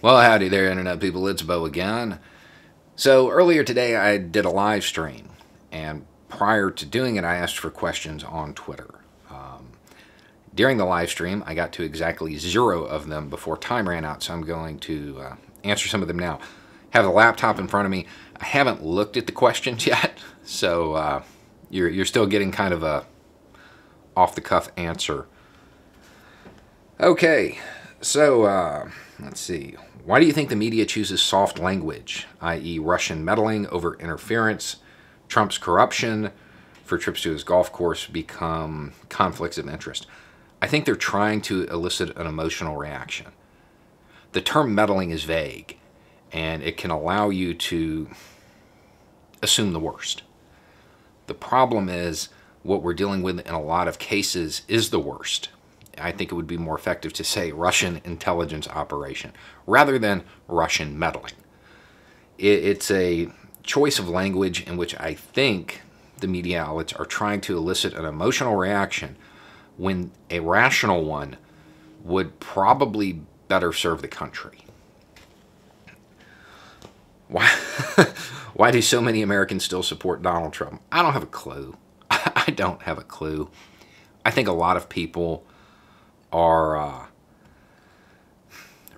Well, howdy there, Internet people. It's Bo again. So, earlier today I did a live stream, and prior to doing it, I asked for questions on Twitter. During the live stream, I got to exactly 0 of them before time ran out, so I'm going to answer some of them now. Have the laptop in front of me. I haven't looked at the questions yet, so you're still getting kind of a off-the-cuff answer. Okay, so let's see. Why do you think the media chooses soft language, i.e. Russian meddling over interference, Trump's corruption for trips to his golf course become conflicts of interest? I think they're trying to elicit an emotional reaction. The term meddling is vague, and it can allow you to assume the worst. The problem is what we're dealing with in a lot of cases is the worst. I think it would be more effective to say Russian intelligence operation rather than Russian meddling. It's a choice of language in which I think the media outlets are trying to elicit an emotional reaction when a rational one would probably better serve the country. Why do so many Americans still support Donald Trump? I don't have a clue. I don't have a clue. I think a lot of people are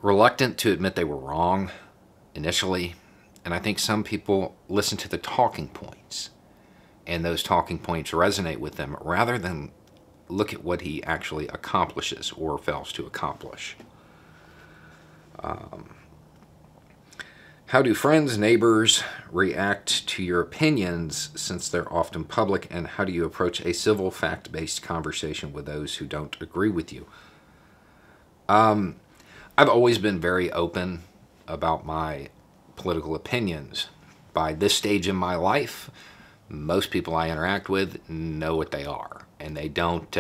reluctant to admit they were wrong initially, and I think some people listen to the talking points, and those talking points resonate with them rather than look at what he actually accomplishes or fails to accomplish. How do friends, neighbors react to your opinions since they're often public, and how do you approach a civil, fact-based conversation with those who don't agree with you? I've always been very open about my political opinions. By this stage in my life, most people I interact with know what they are, and they don't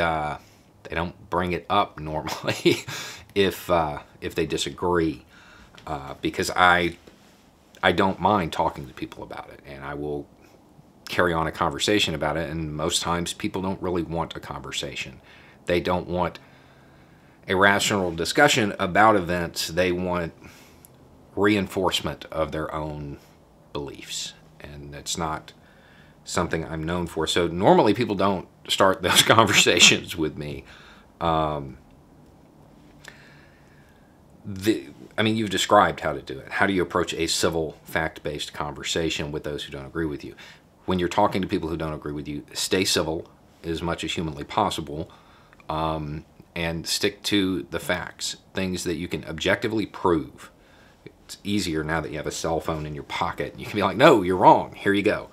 bring it up normally if they disagree, because I don't mind talking to people about it, and I will carry on a conversation about it, and most times people don't really want a conversation. They don't want a rational discussion about events. They want reinforcement of their own beliefs, and it's not something I'm known for. So normally people don't start those conversations with me. You've described how to do it. How do you approach a civil, fact-based conversation with those who don't agree with you? When you're talking to people who don't agree with you, stay civil as much as humanly possible, and stick to the facts, things that you can objectively prove. It's easier now that you have a cell phone in your pocket. You can be like, no, you're wrong. Here you go.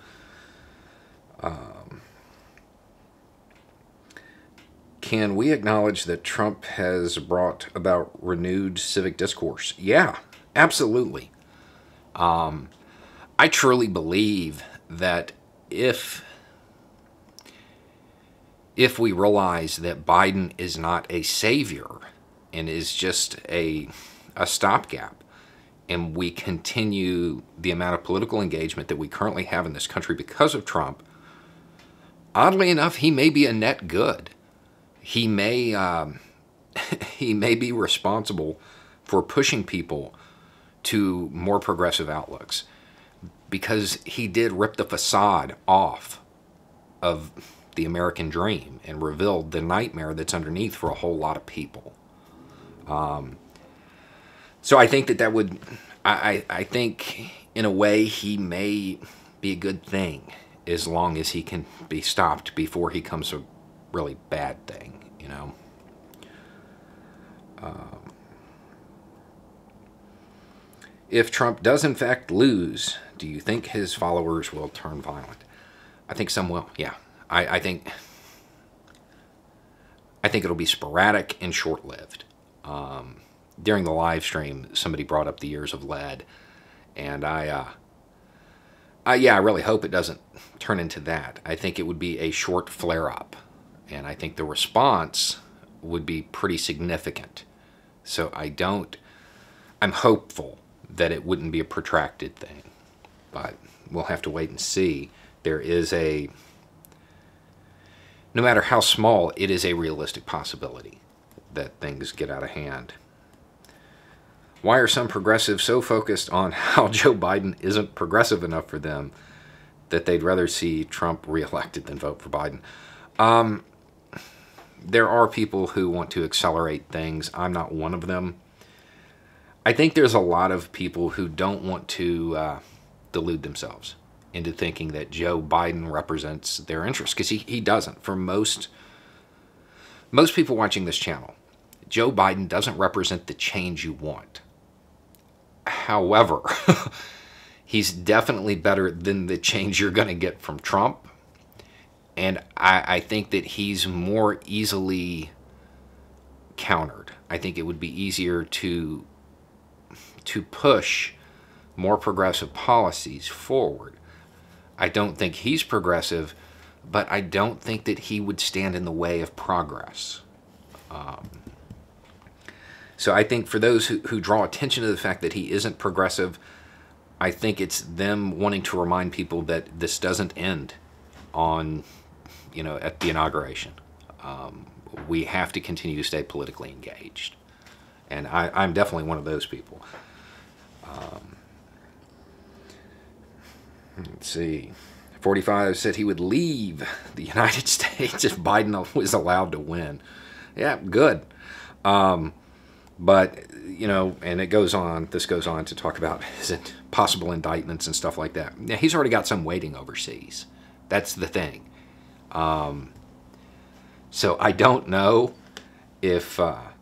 Can we acknowledge that Trump has brought about renewed civic discourse? Yeah, absolutely. I truly believe that if we realize that Biden is not a savior and is just a stopgap, and we continue the amount of political engagement that we currently have in this country because of Trump, oddly enough, he may be a net good. He may be responsible for pushing people to more progressive outlooks, because he did rip the facade off of the American dream and revealed the nightmare that's underneath for a whole lot of people. So I think that would, I think in a way he may be a good thing as long as he can be stopped before he becomes a really bad thing, you know. If Trump does in fact lose, do you think his followers will turn violent? I think some will, yeah. I think it'll be sporadic and short-lived. During the live stream, somebody brought up the years of lead, and I really hope it doesn't turn into that. I think it would be a short flare-up, and I think the response would be pretty significant. So I'm hopeful that it wouldn't be a protracted thing, but we'll have to wait and see. There is no matter how small, it is a realistic possibility that things get out of hand. Why are some progressives so focused on how Joe Biden isn't progressive enough for them that they'd rather see Trump reelected than vote for Biden? There are people who want to accelerate things. I'm not one of them. I think there's a lot of people who don't want to delude themselves into thinking that Joe Biden represents their interests, because he doesn't. For most people watching this channel, Joe Biden doesn't represent the change you want. However, he's definitely better than the change you're going to get from Trump. And I think that he's more easily countered. I think it would be easier to push more progressive policies forward. I don't think he's progressive, but I don't think that he would stand in the way of progress. So I think for those who draw attention to the fact that he isn't progressive, I think it's them wanting to remind people that this doesn't end on, at the inauguration. We have to continue to stay politically engaged. And I'm definitely one of those people. Let's see. 45 said he would leave the United States if Biden was allowed to win. Yeah, good. But, and it goes on, this goes on to talk about possible indictments and stuff like that. Now, he's already got some waiting overseas. That's the thing. So I don't know if, I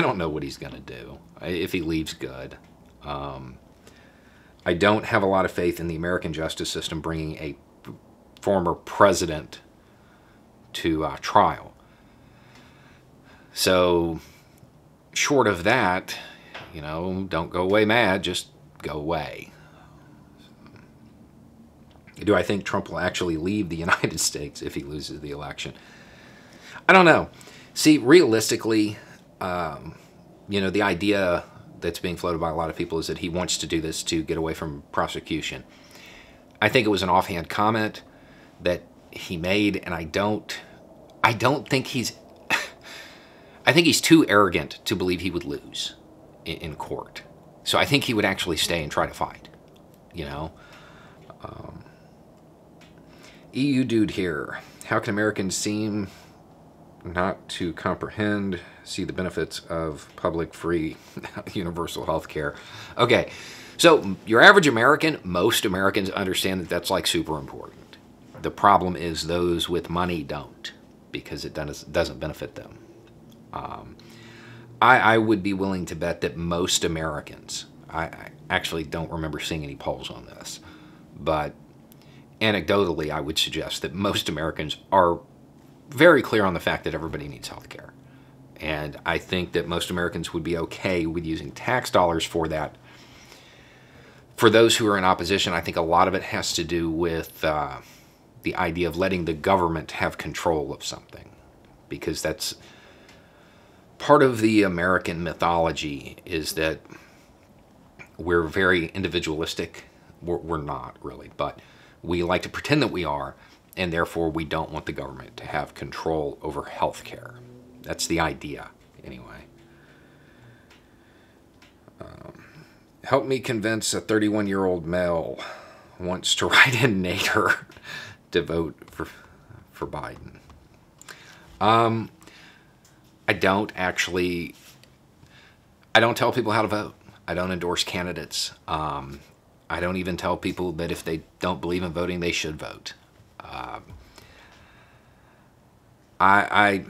don't know what he's going to do. If he leaves, good. I don't have a lot of faith in the American justice system bringing a former president to trial. So, short of that, don't go away mad, just go away. Do I think Trump will actually leave the United States if he loses the election? I don't know. See, realistically, the idea that's being floated by a lot of people is that he wants to do this to get away from prosecution. I think it was an offhand comment that he made, and I don't think he's... I think he's too arrogant to believe he would lose in court. So I think he would actually stay and try to fight, EU dude here. How can Americans seem not to comprehend, see the benefits of public, free, universal health care? Okay, so your average American, most Americans understand that that's like super important. The problem is those with money don't, because it doesn't benefit them. I would be willing to bet that most Americans, I actually don't remember seeing any polls on this, but anecdotally I would suggest that most Americans are very clear on the fact that everybody needs health care. And I think that most Americans would be okay with using tax dollars for that. For those who are in opposition, I think a lot of it has to do with the idea of letting the government have control of something, because that's part of the American mythology, is that we're very individualistic. We're not really, but we like to pretend that we are, and therefore we don't want the government to have control over health care. That's the idea, anyway. Help me convince a 31-year-old male who wants to write in Nader to vote for Biden. I don't tell people how to vote. I don't endorse candidates. I don't even tell people that if they don't believe in voting, they should vote. I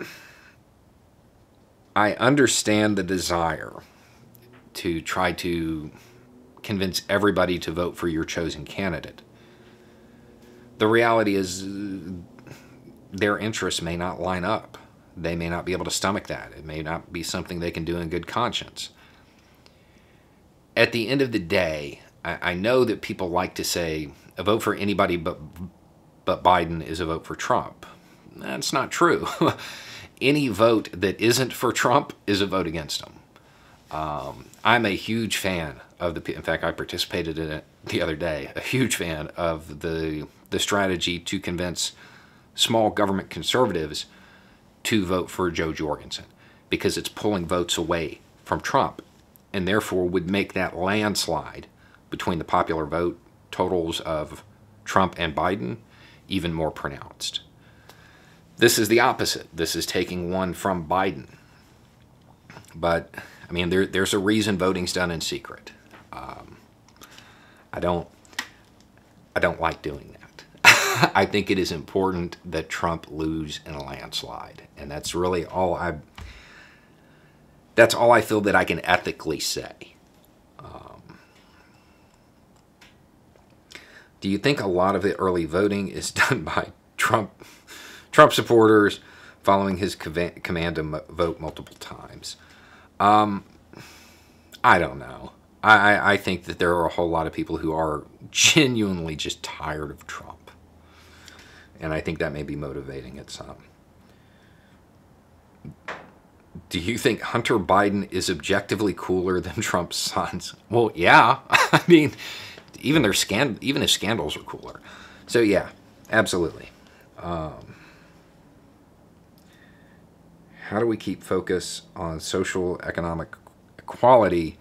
understand the desire to try to convince everybody to vote for your chosen candidate. The reality is their interests may not line up. They may not be able to stomach that. It may not be something they can do in good conscience. At the end of the day, I know that people like to say a vote for anybody but Biden is a vote for Trump. That's not true. Any vote that isn't for Trump is a vote against him. I'm a huge fan of in fact, I participated in it the other day, a huge fan of the strategy to convince small government conservatives to vote for Joe Jorgensen, because it's pulling votes away from Trump. and therefore would make that landslide between the popular vote totals of Trump and Biden even more pronounced. This is the opposite. This is taking one from Biden. But, I mean, there's a reason voting's done in secret. I don't like doing that. I think it is important that Trump lose in a landslide. And that's really that's all I feel that I can ethically say. Do you think a lot of the early voting is done by Trump supporters following his command to vote multiple times? I don't know. I think that there are a whole lot of people who are genuinely just tired of Trump. And I think that may be motivating it some. Do you think Hunter Biden is objectively cooler than Trump's sons? Well, yeah. I mean, even his scandals are cooler. So yeah, absolutely. How do we keep focus on social economic equality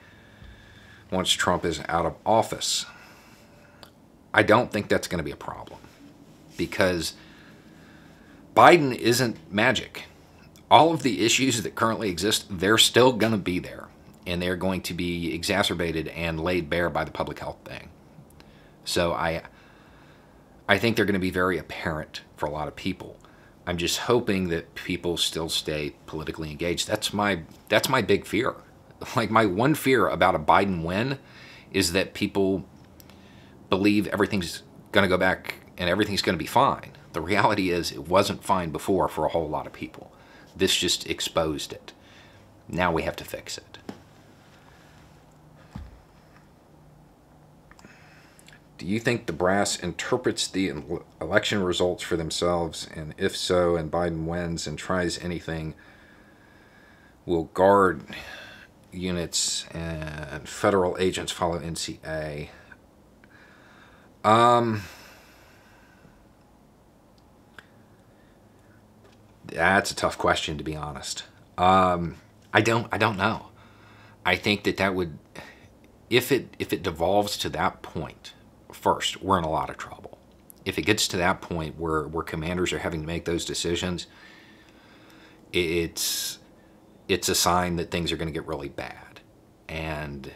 once Trump is out of office? I don't think that's going to be a problem, because Biden isn't magic. All of the issues that currently exist, they're still going to be there, and they're going to be exacerbated and laid bare by the public health thing. So I think they're going to be very apparent for a lot of people. I'm just hoping that people still stay politically engaged. That's my big fear. Like, my one fear about a Biden win is that people believe everything's going to go back and everything's going to be fine. The reality is it wasn't fine before for a whole lot of people. This just exposed it. Now we have to fix it. Do you think the brass interprets the election results for themselves? And if so, and Biden wins and tries anything, will guard units and federal agents follow NCA? That's a tough question, to be honest. I don't know. I think that would, if it devolves to that point, first, we're in a lot of trouble. If it gets to that point where commanders are having to make those decisions, it's a sign that things are going to get really bad. And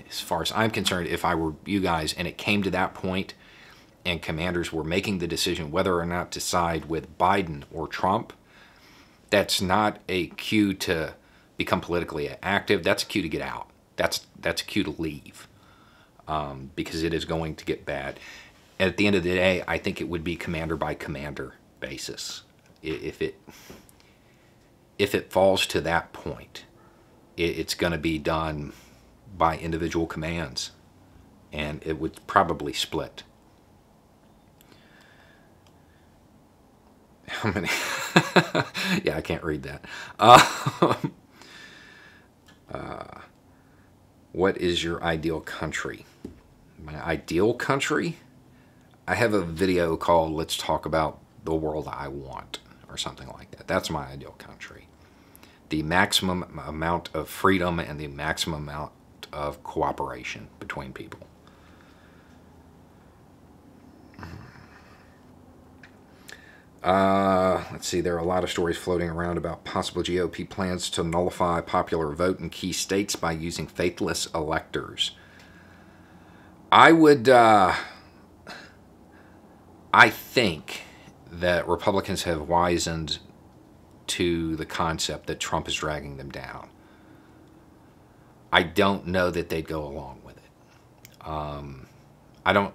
as far as I'm concerned, if I were you guys and it came to that point and commanders were making the decision whether or not to side with Biden or Trump, that's not a cue to become politically active. That's a cue to get out. That's a cue to leave, because it is going to get bad. At the end of the day, I think it would be commander by commander basis. If it falls to that point, it's going to be done by individual commands, and it would probably split. How many? Yeah, I can't read that. What is your ideal country? My ideal country? I have a video called Let's Talk About the World I Want, or something like that. That's my ideal country. The maximum amount of freedom and the maximum amount of cooperation between people. Let's see, there are a lot of stories floating around about possible GOP plans to nullify popular vote in key states by using faithless electors. I think that Republicans have wizened to the concept that Trump is dragging them down. I don't know that they'd go along with it. I don't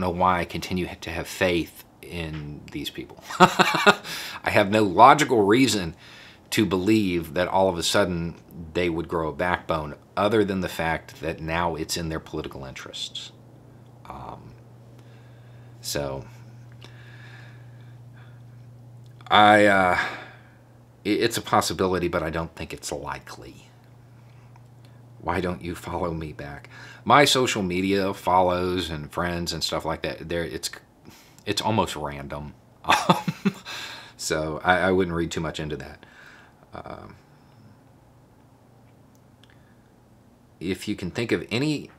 know why I continue to have faith in these people. I have no logical reason to believe that all of a sudden they would grow a backbone, other than the fact that now it's in their political interests. So it's a possibility, but I don't think it's likely. Why don't you follow me back? My social media follows and friends and stuff like that, it's almost random. So I wouldn't read too much into that. if you can think of any,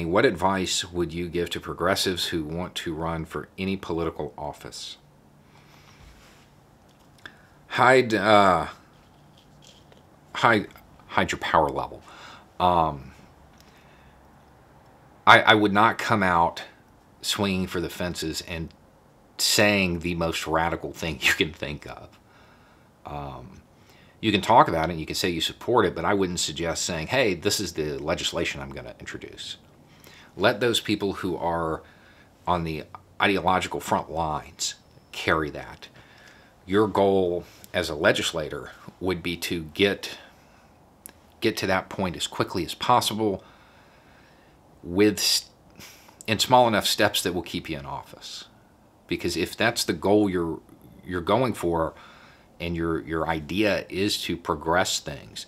what advice would you give to progressives who want to run for any political office? Hide your power level. I would not come out swinging for the fences and saying the most radical thing you can think of. You can talk about it and you can say you support it, but I wouldn't suggest saying, hey, this is the legislation I'm going to introduce. Let those people who are on the ideological front lines carry that. Your goal as a legislator would be to get to that point as quickly as possible in small enough steps that will keep you in office. Because if that's the goal you're going for, and your idea is to progress things,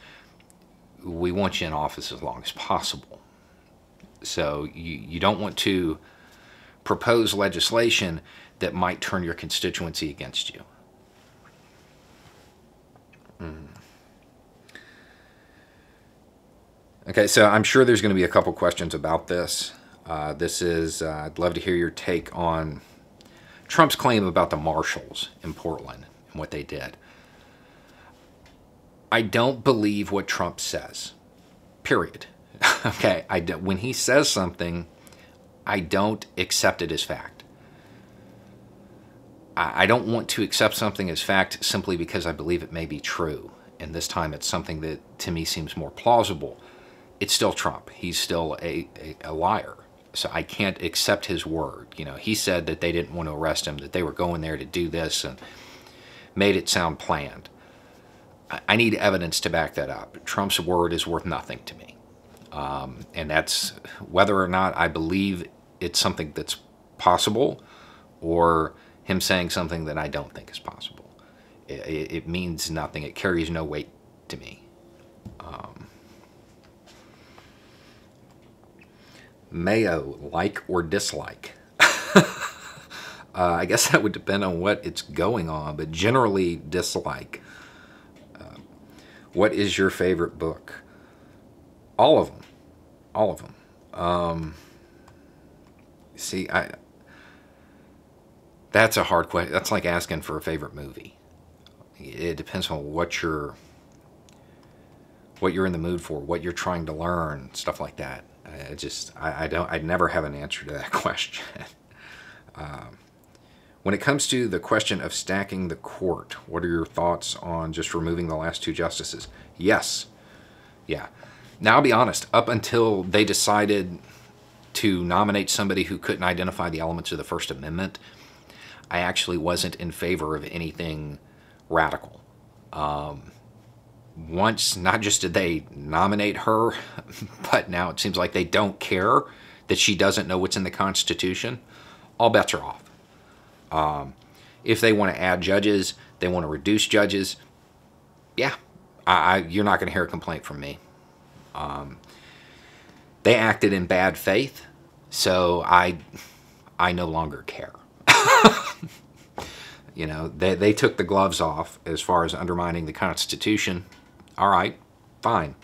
we want you in office as long as possible. So you don't want to propose legislation that might turn your constituency against you. Okay, so I'm sure there's going to be a couple questions about this. I'd love to hear your take on Trump's claim about the marshals in Portland and what they did. I don't believe what Trump says, period. Okay, when he says something, I don't accept it as fact. I don't want to accept something as fact simply because I believe it may be true. And this time it's something that to me seems more plausible. It's still Trump. He's still a liar. So I can't accept his word. You know, he said that they didn't want to arrest him, that they were going there to do this, and made it sound planned. I need evidence to back that up. Trump's word is worth nothing to me. And that's whether or not I believe it's something that's possible or him saying something that I don't think is possible. It means nothing. It carries no weight to me. Mayo, like or dislike? I guess that would depend on what it's going on, but generally dislike. What is your favorite book? All of them. All of them. See, that's a hard question. That's like asking for a favorite movie. It depends on what you're in the mood for, what you're trying to learn, stuff like that. I'd never have an answer to that question. When it comes to the question of stacking the court, what are your thoughts on just removing the last two justices? Yes. Yeah. Now, I'll be honest, up until they decided to nominate somebody who couldn't identify the elements of the First Amendment, I actually wasn't in favor of anything radical. Once, not just did they nominate her, but now it seems like they don't care that she doesn't know what's in the Constitution. All bets are off. If they want to add judges, they want to reduce judges, yeah, you're not going to hear a complaint from me. They acted in bad faith, so I no longer care. You know, they took the gloves off as far as undermining the Constitution. All right, fine.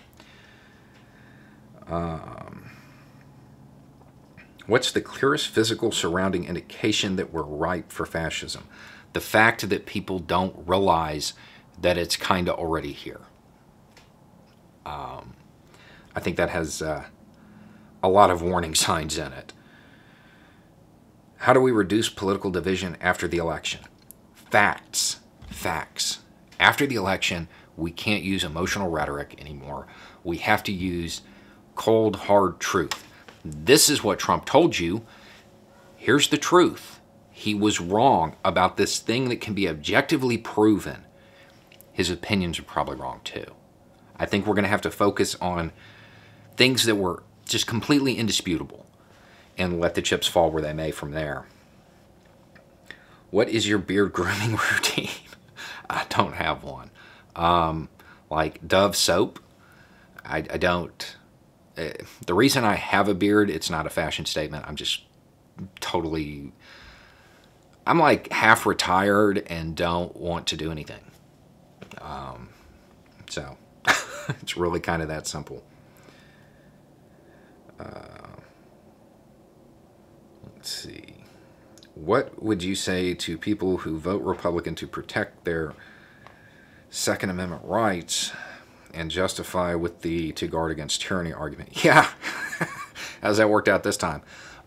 What's the clearest physical surrounding indication that we're ripe for fascism? The fact that people don't realize that it's kind of already here. I think that has a lot of warning signs in it. How do we reduce political division after the election? Facts. Facts. After the election, we can't use emotional rhetoric anymore. We have to use cold, hard truth. This is what Trump told you. Here's the truth. He was wrong about this thing that can be objectively proven. His opinions are probably wrong too. I think we're going to have to focus on things that were just completely indisputable and let the chips fall where they may from there. What is your beard grooming routine? I don't have one. Like Dove soap, I don't. The reason I have a beard, it's not a fashion statement. I'm just totally, I'm like half retired and don't want to do anything. So it's really kind of that simple. What would you say to people who vote Republican to protect their Second Amendment rights and justify with the to guard against tyranny argument? Yeah, how's that worked out this time?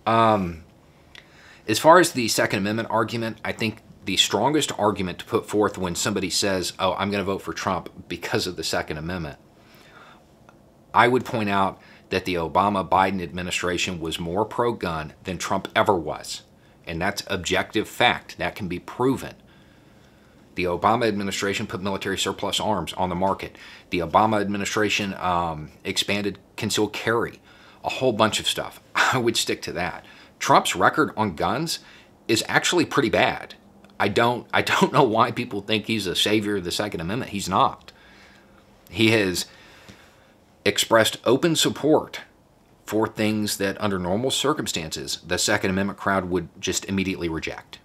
As far as the Second Amendment argument, I think the strongest argument to put forth when somebody says, oh, I'm going to vote for Trump because of the Second Amendment, I would point out that the Obama-Biden administration was more pro-gun than Trump ever was. And that's objective fact. That can be proven. The Obama administration put military surplus arms on the market. The Obama administration expanded concealed carry. A whole bunch of stuff. I would stick to that. Trump's record on guns is actually pretty bad. I don't know why people think he's a savior of the Second Amendment. He's not. He has expressed open support for things that under normal circumstances the Second Amendment crowd would just immediately reject.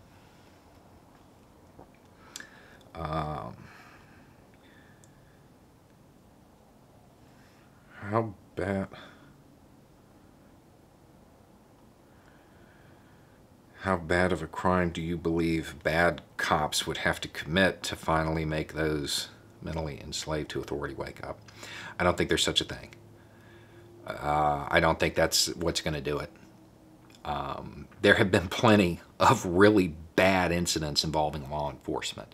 How bad of a crime do you believe bad cops would have to commit to finally make those mentally enslaved to authority wake up? I don't think there's such a thing. I don't think that's what's going to do it. There have been plenty of really bad incidents involving law enforcement.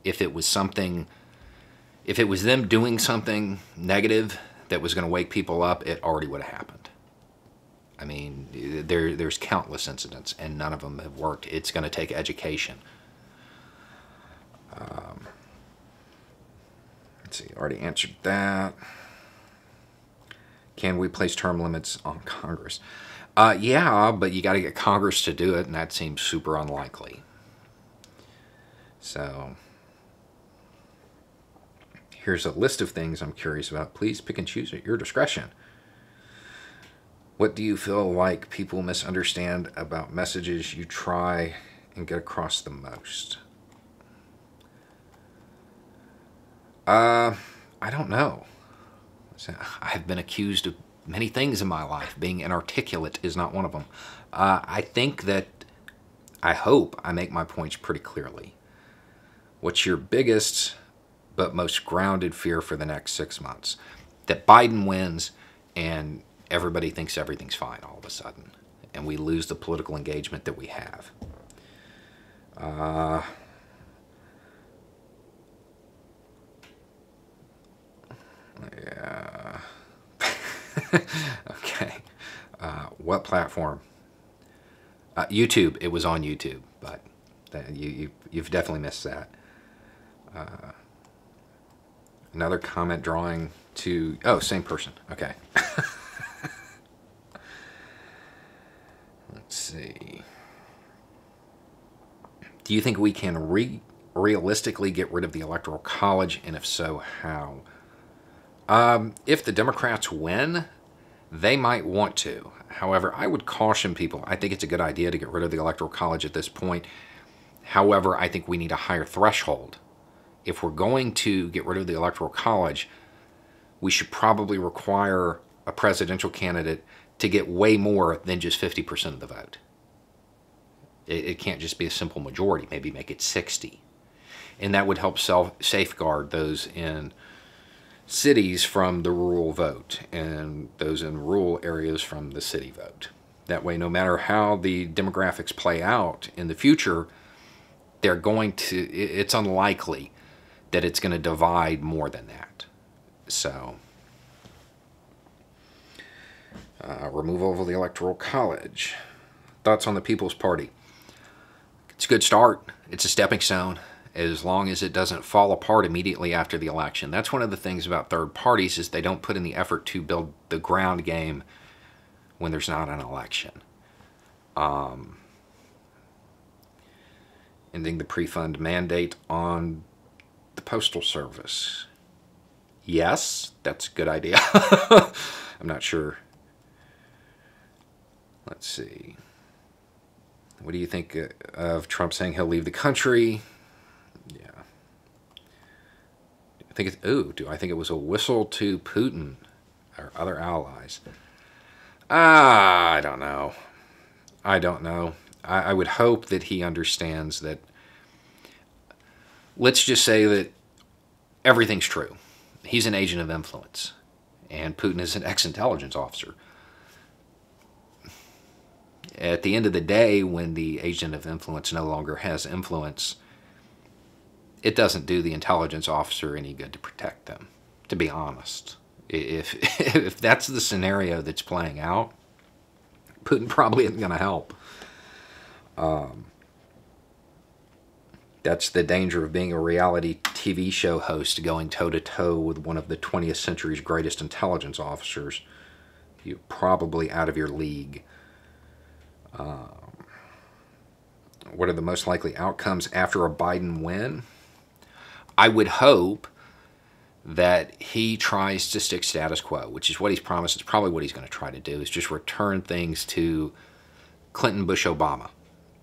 If it was them doing something negative that was going to wake people up, it already would have happened. I mean, there's countless incidents, and none of them have worked. It's going to take education. Let's see, already answered that. Can we place term limits on Congress? Yeah, but you got to get Congress to do it, and that seems super unlikely. So, here's a list of things I'm curious about. Please pick and choose at your discretion. What do you feel like people misunderstand about messages you try and get across the most? I don't know. I've been accused of many things in my life. Being inarticulate is not one of them. I hope I make my points pretty clearly. What's your biggest but most grounded fear for the next 6 months? That Biden wins and everybody thinks everything's fine all of a sudden, and we lose the political engagement that we have. Yeah. Okay. What platform? YouTube. It was on YouTube, but you've definitely missed that. Another comment drawing to... Oh, same person. Okay. Let's see. Do you think we can realistically get rid of the Electoral College, and if so, how? If the Democrats win, they might want to. However, I would caution people. I think it's a good idea to get rid of the Electoral College at this point. However, I think we need a higher threshold. If we're going to get rid of the Electoral College, we should probably require a presidential candidate to get way more than just 50% of the vote. It can't just be a simple majority. Maybe make it 60. And that would help safeguard those in cities from the rural vote and those in rural areas from the city vote. That way, no matter how the demographics play out in the future, it's unlikely that it's going to divide more than that. So, removal of the Electoral College. Thoughts on the People's Party? It's a good start. It's a stepping stone, as long as it doesn't fall apart immediately after the election. That's one of the things about third parties, is they don't put in the effort to build the ground game when there's not an election. Ending the pre-fund mandate on the Postal Service. Yes, that's a good idea. I'm not sure. Let's see. What do you think of Trump saying he'll leave the country? Yeah. I think do I think it was a whistle to Putin or other allies? I don't know. I would hope that he understands that, let's just say that everything's true. He's an agent of influence, and Putin is an ex-intelligence officer. At the end of the day, when the agent of influence no longer has influence, it doesn't do the intelligence officer any good to protect them, to be honest. If that's the scenario that's playing out, Putin probably isn't going to help. That's the danger of being a reality TV show host, going toe-to-toe with one of the 20th century's greatest intelligence officers. You're probably out of your league. What are the most likely outcomes after a Biden win? I would hope that he tries to stick status quo, which is what he's promised. It's probably what he's going to try to do, is just return things to Clinton, Bush, Obama.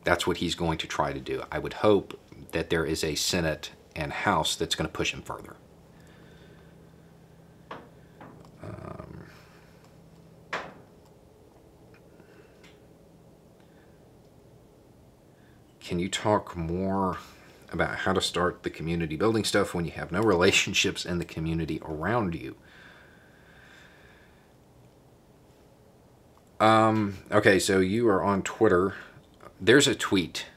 That's what he's going to try to do. I would hope that there is a Senate and House that's going to push him further. Can you talk more about how to start the community building stuff when you have no relationships in the community around you? Okay, so you are on Twitter. There's a tweet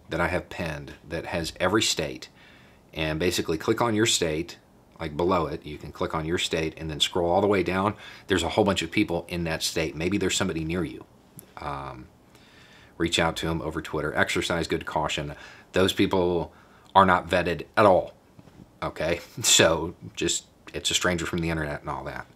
that I have pinned that has every state, and basically click on your state, like below it, you can click on your state and then scroll all the way down. There's a whole bunch of people in that state. Maybe there's somebody near you. Reach out to them over Twitter. Exercise good caution. Those people are not vetted at all. Okay? So just, it's a stranger from the internet and all that.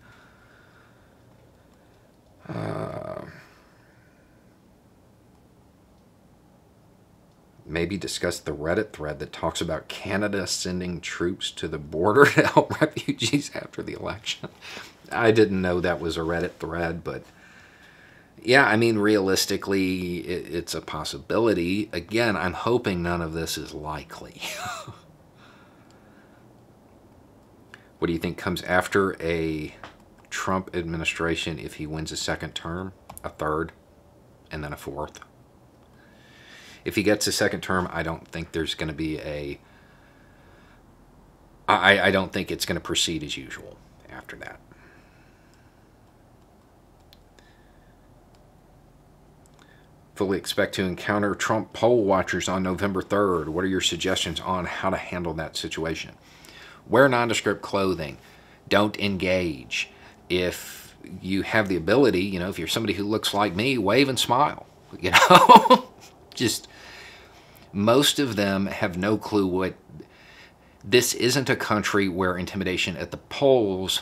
Maybe discuss the Reddit thread that talks about Canada sending troops to the border to help refugees after the election. I didn't know that was a Reddit thread, but yeah, I mean, realistically, it's a possibility. Again, I'm hoping none of this is likely. What do you think comes after a Trump administration if he wins a second term, a third, and then a fourth? If he gets a second term, I don't think there's going to be a... I don't think it's going to proceed as usual after that. Fully expect to encounter Trump poll watchers on November 3rd. What are your suggestions on how to handle that situation? Wear nondescript clothing. Don't engage. If you have the ability, you know, if you're somebody who looks like me, wave and smile. You know? Just... most of them have no clue what... This isn't a country where intimidation at the polls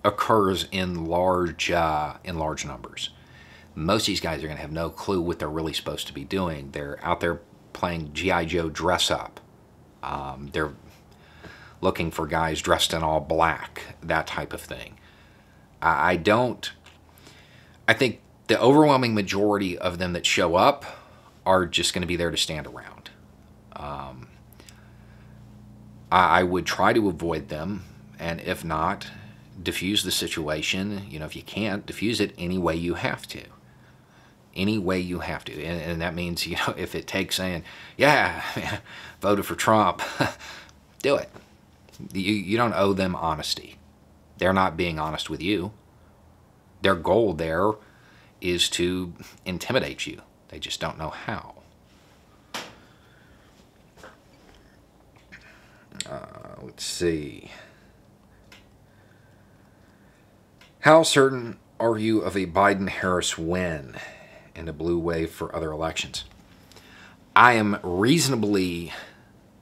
occurs in large numbers. Most of these guys are going to have no clue what they're really supposed to be doing. They're out there playing G.I. Joe dress up. They're looking for guys dressed in all black, that type of thing. I think the overwhelming majority of them that show up are just going to be there to stand around. I would try to avoid them, and if not, diffuse the situation. You know, if you can't, diffuse it any way you have to. Any way you have to. And that means, you know, if it takes saying, yeah, voted for Trump, do it. You don't owe them honesty. They're not being honest with you. Their goal there is to intimidate you. They just don't know how. Let's see. How certain are you of a Biden-Harris win and a blue wave for other elections? I am reasonably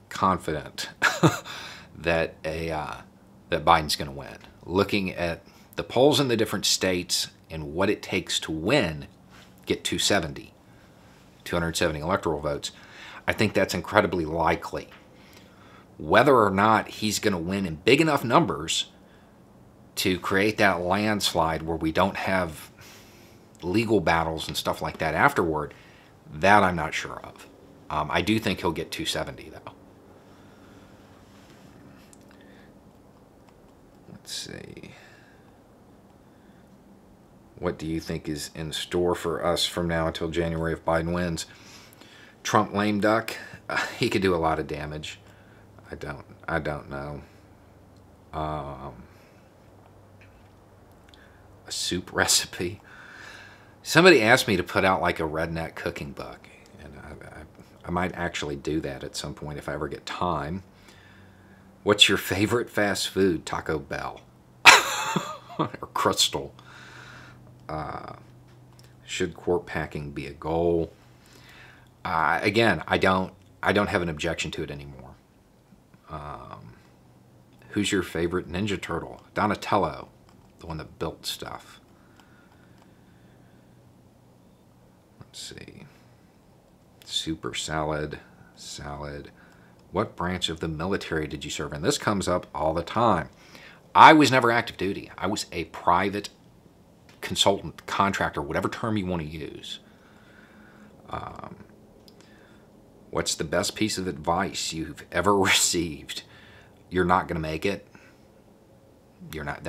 confident that that Biden's going to win. Looking at the polls in the different states and what it takes to win, get 270 electoral votes, I think that's incredibly likely. Whether or not he's going to win in big enough numbers to create that landslide where we don't have legal battles and stuff like that afterward, that I'm not sure of. I do think he'll get 270, though. Let's see. What do you think is in store for us from now until January if Biden wins? Trump lame duck. He could do a lot of damage. I don't know. A soup recipe. Somebody asked me to put out like a redneck cooking book, and I might actually do that at some point if I ever get time. What's your favorite fast food? Taco Bell. Or Crystal. Should quart packing be a goal? Again, I don't have an objection to it anymore. Who's your favorite Ninja Turtle? Donatello, the one that built stuff. Let's see. Super salad. What branch of the military did you serve in? This comes up all the time. I was never active duty. I was a private consultant, contractor, whatever term you want to use. What's the best piece of advice you've ever received? You're not going to make it. You're not.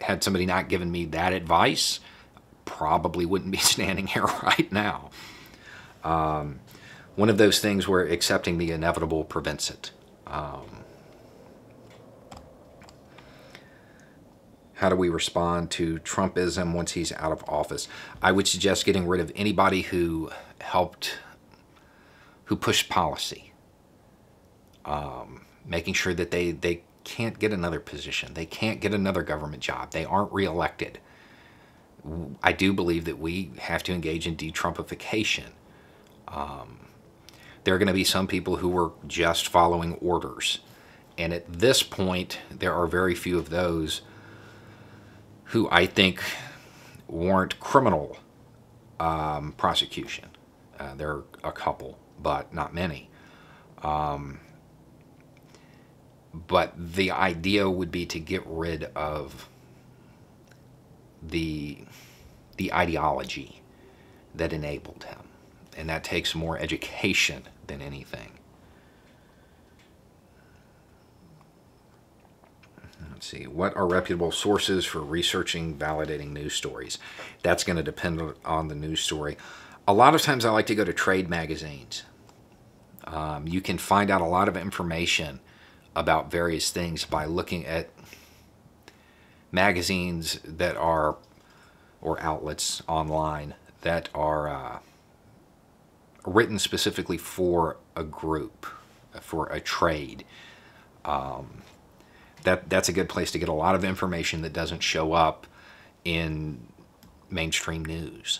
Had somebody not given me that advice, probably wouldn't be standing here right now. One of those things where accepting the inevitable prevents it. How do we respond to Trumpism once he's out of office? I would suggest getting rid of anybody who pushed policy. Making sure that they can't get another position. They can't get another government job. They aren't reelected. I do believe that we have to engage in de-Trumpification. There are going to be some people who were just following orders. And at this point, there are very few of those who I think warrant criminal prosecution. There are a couple, but not many. But the idea would be to get rid of the ideology that enabled him. And that takes more education than anything. Let's see. What are reputable sources for researching, validating news stories? That's going to depend on the news story. A lot of times I like to go to trade magazines. You can find out a lot of information about various things by looking at magazines that are, or outlets online that are written specifically for a group, for a trade. That's a good place to get a lot of information that doesn't show up in mainstream news.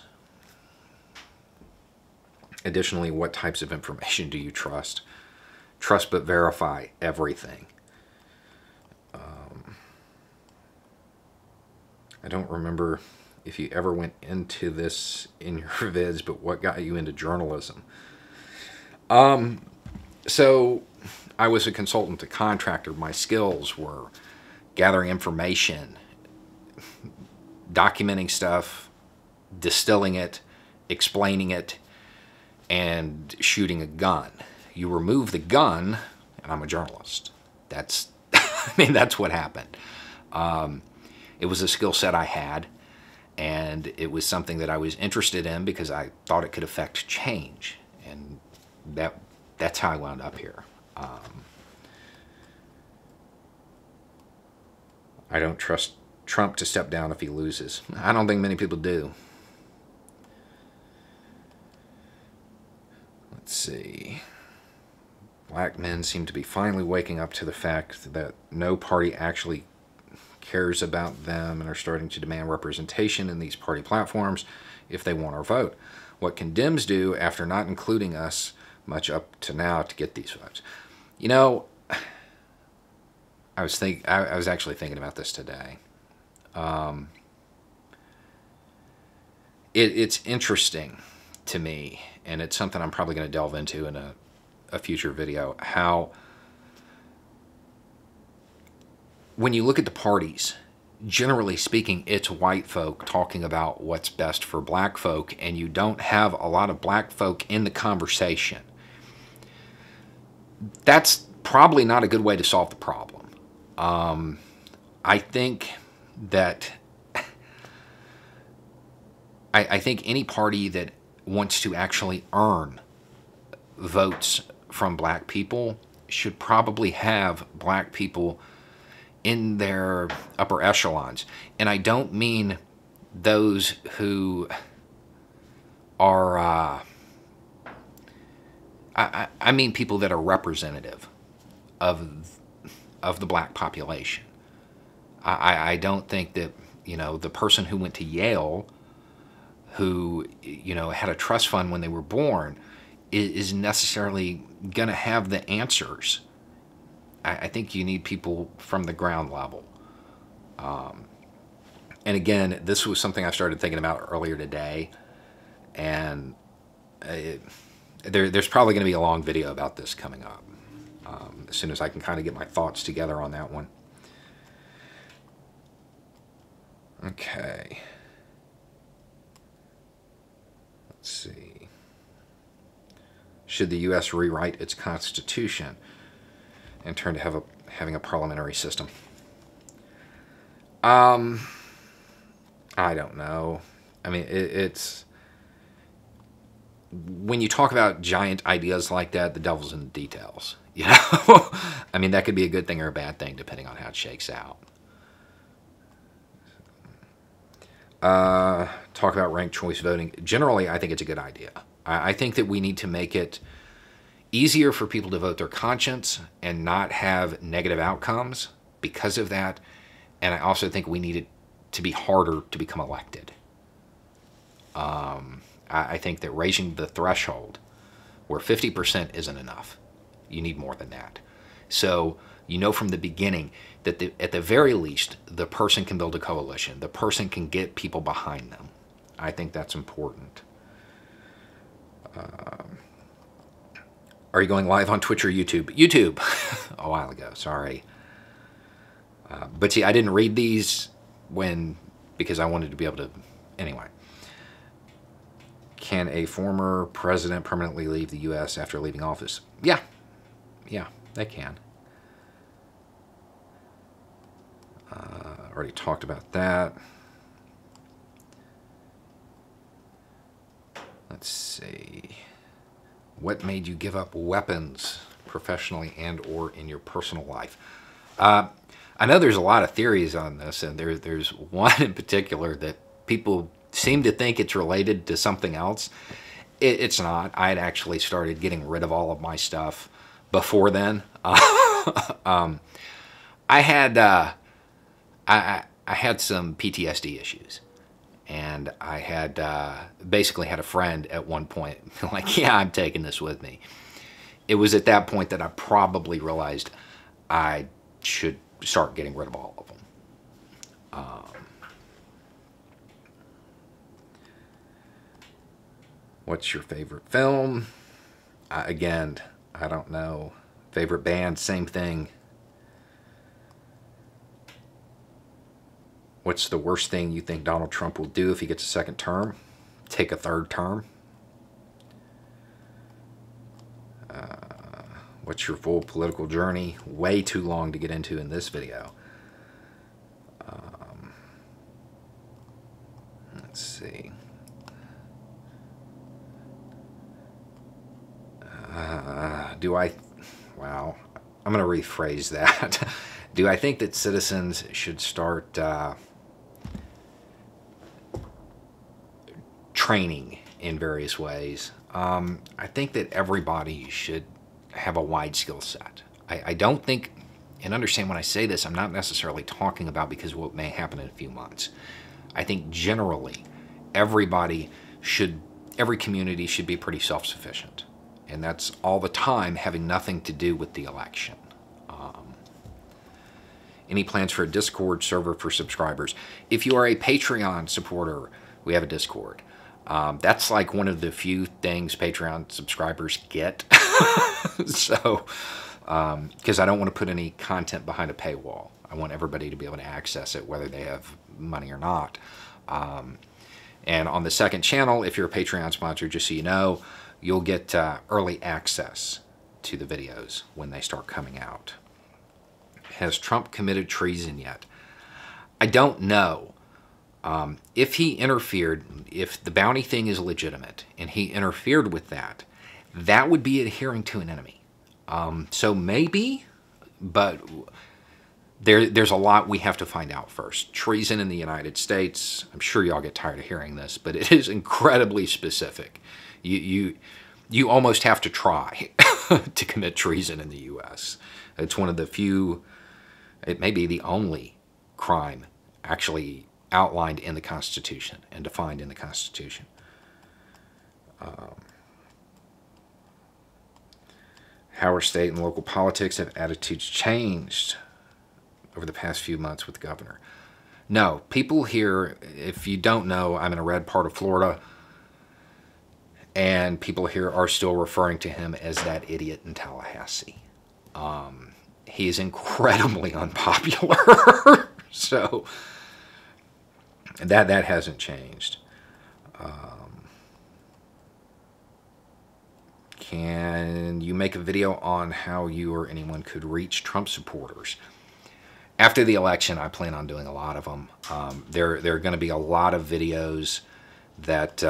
Additionally, what types of information do you trust? Trust but verify everything. I don't remember if you ever went into this in your vids, but what got you into journalism? So I was a consultant, a contractor. My skills were gathering information, documenting stuff, distilling it, explaining it, and shooting a gun. You remove the gun, and I'm a journalist. That's, I mean, that's what happened. It was a skill set I had, and it was something that I was interested in because I thought it could affect change, and that's how I wound up here. I don't trust Trump to step down if he loses. I don't think many people do. Let's see. Black men seem to be finally waking up to the fact that no party actually cares about them and are starting to demand representation in these party platforms if they want our vote. What can Dems do after not including us much up to now to get these votes? You know, I was actually thinking about this today. It's interesting to me, and it's something I'm probably going to delve into in a future video, how when you look at the parties, generally speaking, it's white folk talking about what's best for black folk, and you don't have a lot of black folk in the conversation. That's probably not a good way to solve the problem. I think that I think any party that wants to actually earn votes from black people should probably have black people in their upper echelons. And I don't mean those who are, I mean people that are representative of the black population. I don't think that, you know, the person who went to Yale, who, you know, had a trust fund when they were born, is necessarily going to have the answers. I think you need people from the ground level. And again, this was something I started thinking about earlier today, and there's probably going to be a long video about this coming up, as soon as I can kind of get my thoughts together on that one. Okay. Let's see. Should the U.S. rewrite its constitution and turn to having a parliamentary system? I don't know. I mean, it's when you talk about giant ideas like that, the devil's in the details. You know, I mean, that could be a good thing or a bad thing depending on how it shakes out. Talk about ranked choice voting. Generally, I think it's a good idea. I think that we need to make it easier for people to vote their conscience and not have negative outcomes because of that. And I also think we need it to be harder to become elected. I think that raising the threshold where 50% isn't enough. You need more than that. So you know from the beginning that at the very least, the person can build a coalition. The person can get people behind them. I think that's important. Are you going live on Twitch or YouTube? YouTube, a while ago, sorry. But see, I didn't read these because I wanted to be able to, anyway. Can a former president permanently leave the U.S. after leaving office? Yeah, they can. Already talked about that. Let's see. What made you give up weapons professionally and or in your personal life? I know there's a lot of theories on this, and there's one in particular that people seem to think it's related to something else. It's not. I had actually started getting rid of all of my stuff before then. I had some PTSD issues, and I had basically had a friend at one point like, yeah, I'm taking this with me. It was at that point that I probably realized I should start getting rid of all of them. What's your favorite film? Again, I don't know. Favorite band, same thing. What's the worst thing you think Donald Trump will do if he gets a second term? Take a third term. What's your full political journey? Way too long to get into in this video. Let's see. Wow, I'm going to rephrase that. Do I think that citizens should start training in various ways? I think that everybody should have a wide skill set. I don't think, and understand when I say this, I'm not necessarily talking about because of what may happen in a few months. I think generally every community should be pretty self-sufficient. And that's all the time having nothing to do with the election. Any plans for a Discord server for subscribers? If you are a Patreon supporter, we have a Discord. That's like one of the few things Patreon subscribers get. So, because I don't want to put any content behind a paywall. I want everybody to be able to access it, whether they have money or not. And on the second channel, if you're a Patreon sponsor, just so you know, you'll get early access to the videos when they start coming out. Has Trump committed treason yet? I don't know. If he interfered, if the bounty thing is legitimate and he interfered with that, that would be adhering to an enemy. So maybe, but there's a lot we have to find out first. Treason in the United States, I'm sure y'all get tired of hearing this, but it is incredibly specific. You almost have to try to commit treason in the U.S. It's one of the few, it may be the only crime actually outlined in the Constitution and defined in the Constitution. How our state and local politics have attitudes changed over the past few months with the governor? No, people here, if you don't know, I'm in a red part of Florida, and people here are still referring to him as that idiot in Tallahassee. He is incredibly unpopular. So that hasn't changed. Can you make a video on how you or anyone could reach Trump supporters? After the election, I plan on doing a lot of them. There are going to be a lot of videos that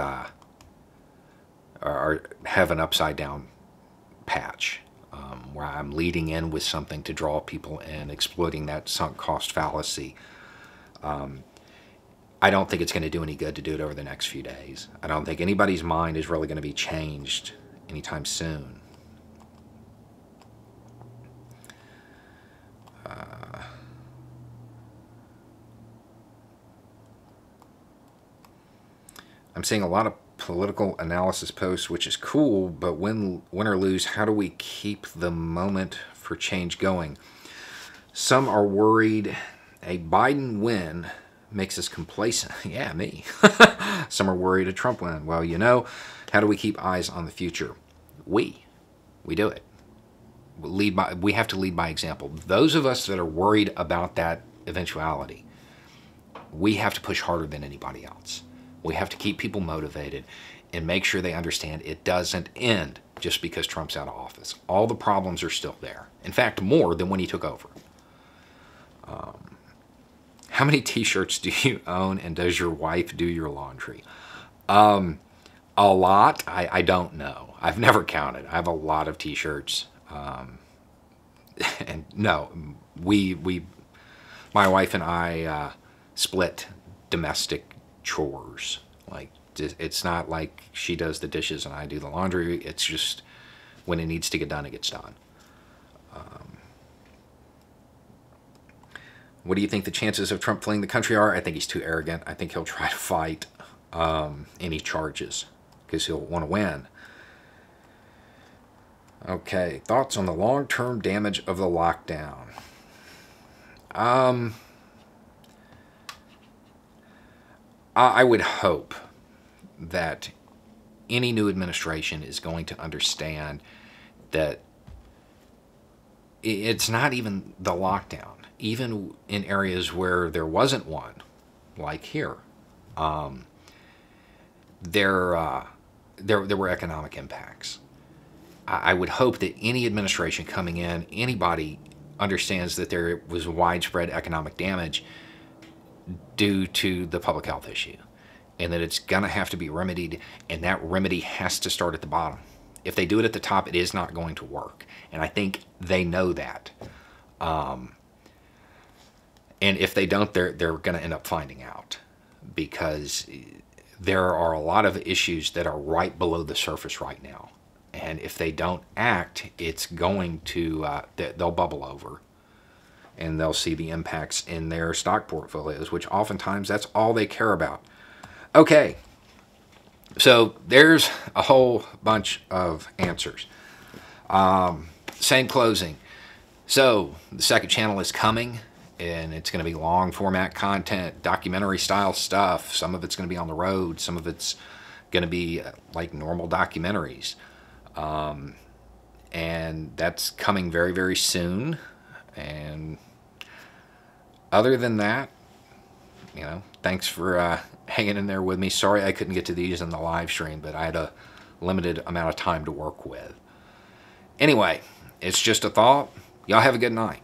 have an upside down patch, where I'm leading in with something to draw people in, exploiting that sunk cost fallacy. I don't think it's going to do any good to do it over the next few days. I don't think anybody's mind is really going to be changed anytime soon. I'm seeing a lot of political analysis posts, which is cool, but win or lose, how do we keep the moment for change going? Some are worried a Biden win makes us complacent. Yeah, me. Some are worried a Trump win. Well, you know, how do we keep eyes on the future? We do it. We have to lead by example. Those of us that are worried about that eventuality, we have to push harder than anybody else. We have to keep people motivated and make sure they understand it doesn't end just because Trump's out of office. All the problems are still there. In fact, more than when he took over. How many t-shirts do you own, and does your wife do your laundry? A lot. I don't know. I've never counted. I have a lot of t-shirts. And no, my wife and I split domestic chores. Like, it's not like she does the dishes and I do the laundry. It's just when it needs to get done, it gets done. What do you think the chances of Trump fleeing the country are? I think he's too arrogant. I think he'll try to fight any charges because he'll want to win. Okay, thoughts on the long-term damage of the lockdown? I would hope that any new administration is going to understand that it's not even the lockdown. Even in areas where there wasn't one, like here, there were economic impacts. I would hope that any administration coming in, anybody understands that there was widespread economic damage due to the public health issue, and that it's going to have to be remedied, and that remedy has to start at the bottom. If they do it at the top, it is not going to work, and I think they know that. And if they don't, they're going to end up finding out, because there are a lot of issues that are right below the surface right now. And if they don't act, it's going to, they'll bubble over. And they'll see the impacts in their stock portfolios, which oftentimes that's all they care about. Okay, so there's a whole bunch of answers. Same closing. So the second channel is coming, and it's going to be long format content, documentary style stuff. Some of it's going to be on the road. Some of it's going to be like normal documentaries. And that's coming very, very soon. And other than that, you know, thanks for hanging in there with me. Sorry I couldn't get to these in the live stream, but I had a limited amount of time to work with. Anyway, it's just a thought. Y'all have a good night.